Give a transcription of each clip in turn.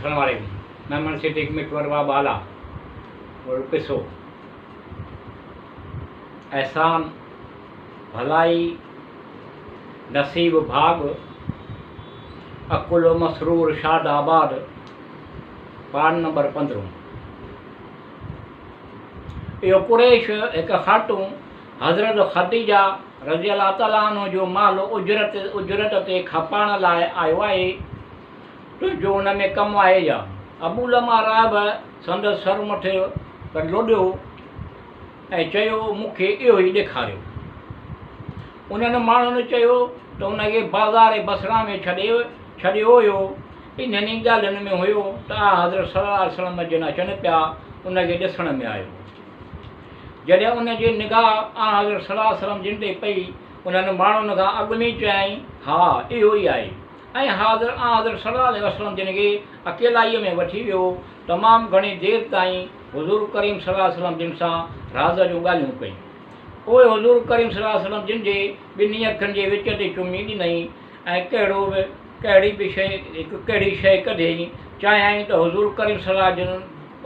अस्सलाम वालेकुम। मैं सिद्दीक मिटवरवा बाला और किसो एहसान भलाई नसीब भाग अकुल मसरूर शादाबाद पार्ट नंबर 15। यो कुरैश एक खाटू हज़रत खदीजा रज़ी अल्लाह ताला अन्हा जो माल उजरत ते खपाइण लाइ आयो आहे तो जो उन में कमु आहे या अबू लमा राब संदसि सर मथे त लोॾियो ऐं चयो मूंखे इहो ई ॾेखारियो। उन्हनि माण्हुनि चयो त उनखे बाज़ार बसरा में छॾियो हुयो। इन्हनि ॻाल्हियुनि में हुयो त हज़रत सल्लल्लाहु अलैहि वसल्लम जिन अचनि पिया उनखे ॾिसण में आयो। जॾहिं उनजी निगाह हज़रत सल्लल्लाहु अलैहि वसल्लम जिन ते पई उन्हनि माण्हुनि खां अॻु में चयाईं हा इहो ई आहे ऐं हज़रत सल्लल्लाहु अलैहि वसल्लम जिन खे अकेलाईअ में वठी वियो। तमामु घणी देरि ताईं हुज़ूर करीम सल्लल्लाहु अलैहि वसल्लम जिन सां राज़ जूं ॻाल्हियूं कयूं। पोइ हुज़ूर करीम सल्लल्लाहु अलैहि वसल्लम जिन जे ॿिन्ही अखियुनि जे विच ते चुमी ॾिनई ऐं कहिड़ी शइ कढियईं चाहियईं त हुज़ूर करीम सल्लल्लाहु अलैहि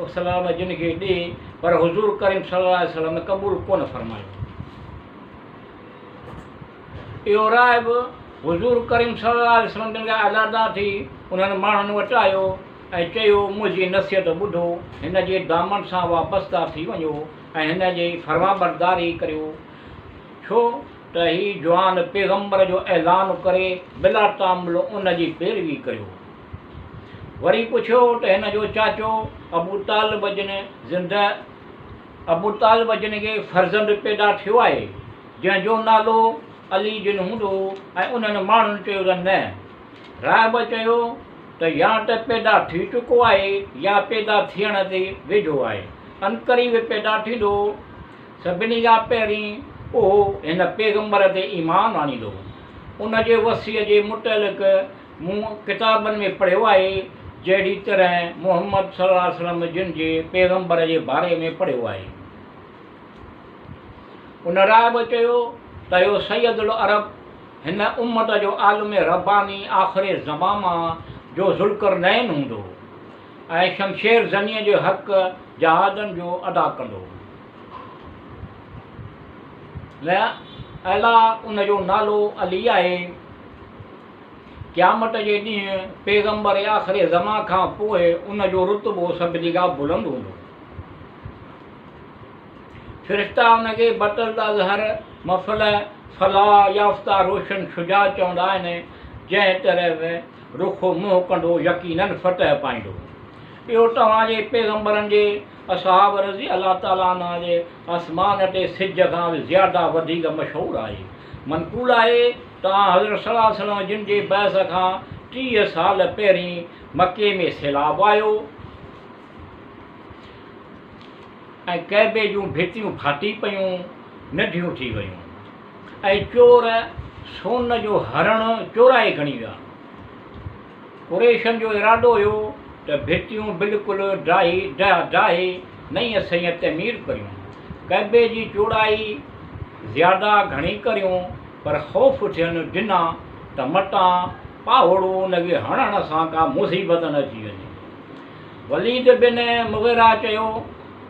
वसल्लम जिन खे ॾे, पर हुज़ूर करीम सल्लल्लाहु अलैहि वसल्लम क़बूल कोन फरमायो। इहो राइब हुज़ूर करीम सल्लल्लाहु अलैहि वसल्लम जिन खां अलहदा थी उन्हनि माण्हुनि वटि आयो ऐं चयो मुंहिंजी नसीहत ॿुधो, हिन जे दामन सां वाबस्ता थी वञो ऐं हिन जी फरमाबरदारी करियो, छो त हीउ जवान पैगम्बर जो ऐलान करे बिला तामुल उन जी पैरवी करियो। वरी पुछियो त हिन जो चाचो अबू तालिब जिन खे फर्ज़ंद पैदा थियो आहे जंहिंजो नालो अली जिन हूंदो, ऐं उन्हनि माण्हुनि चयो त न। राइब चयो त या त पैदा थी चुको आहे या पैदा थियण ते वेझो आहे, अनकरीब पैदा थींदो। सभिनी खां पहिरीं उहो हिन पैगम्बर ते ईमान आणींदो। उन जे वसीअ जे मुतलिक़ मूं किताबनि में पढ़ियो आहे जहिड़ी तरह मुहम्मद सल्लल्लाहु अलैहि वसल्लम जिन जे पैगम्बर जे बारे में पढ़ियो आहे। उन राइब चयो त इहो सैयदुल अरब हिन उम्मत जो आलिम रब्बानी आख़िर ज़माना जो ज़ुल्करनैन हूंदो ऐं शमशेर ज़नीअ जो हक़ जहादनि जो अदा कंदो। अला उनजो नालो अली आहे। क़यामत जे ॾींहुं पैगम्बर आख़िर ज़मा खां पोइ उनजो रुतबो सभिनी खां बुलंद हूंदो। फ़रिश्ता उनखे बतल अज़हर मफ़ल फलाह याफ़्ता रोशन शुजा चवंदा आहिनि, जंहिं तरह रुख मुंहुं कंदो यकीनन फतह पाईंदो। इहो तव्हांजे पैगम्बरनि जे असहाब रज़ी अल्लाह ताला अन्हा जे आसमान ते सिज खां ज़्यादा वधीक मशहूरु आहे। मनक़ूल आहे त हज़रत सल्लल्लाहु अलैहि वसल्लम जिन जे बहस खां 30 साल पहिरीं मके में सैलाब आयो ऐं कैबे जूं भितियूं फाटी पयूं, नंढियूं थी वियूं ऐं चोर सोन जो हरण चोराए खणी विया। कुरैशनि जो इरादो हुयो त भितियूं बिल्कुलु ढाहे नईं सईं तमीर करियूं, कैबे जी चौड़ाई ज़्यादा घणी करियूं, पर ख़ौफ़ थियनि ॾिना त मटां पाहोड़ो उनखे हणण सां का मुसीबत न अची वञे। वलीद बिन मुग़ीरा चयो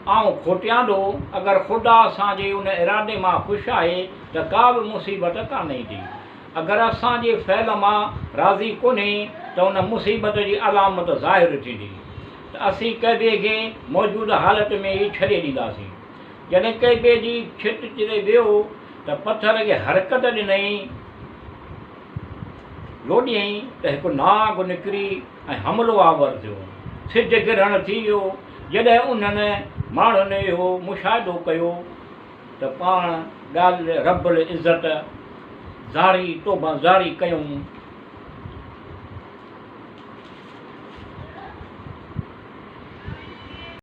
आउं खोटियां थो, अगरि ख़ुदा असांजे उन इरादे मां ख़ुशि आहे त का बि मुसीबत कान ईंदी। अगरि असांजे फ़ैल मां राज़ी कोन्हे त उन मुसीबत जी अलामत ज़ाहिर थींदी त असीं कैबे खे मौजूदु हालति में ई छॾे ॾींदासीं। जॾहिं कैबे जी छित ते वियो त पथर खे हरकत ॾिनई, लोॾियईं त हिकु नाग निकिरी ऐं हमिलो आवर थियो, सिज गिरहण थी वियो। जॾहिं उन्हनि माण्हुनि इहो मुशाहिदो कयो त पाण ॻाल्हि रब्बुल इज़त ज़ारी तौबा ज़ारी कयूं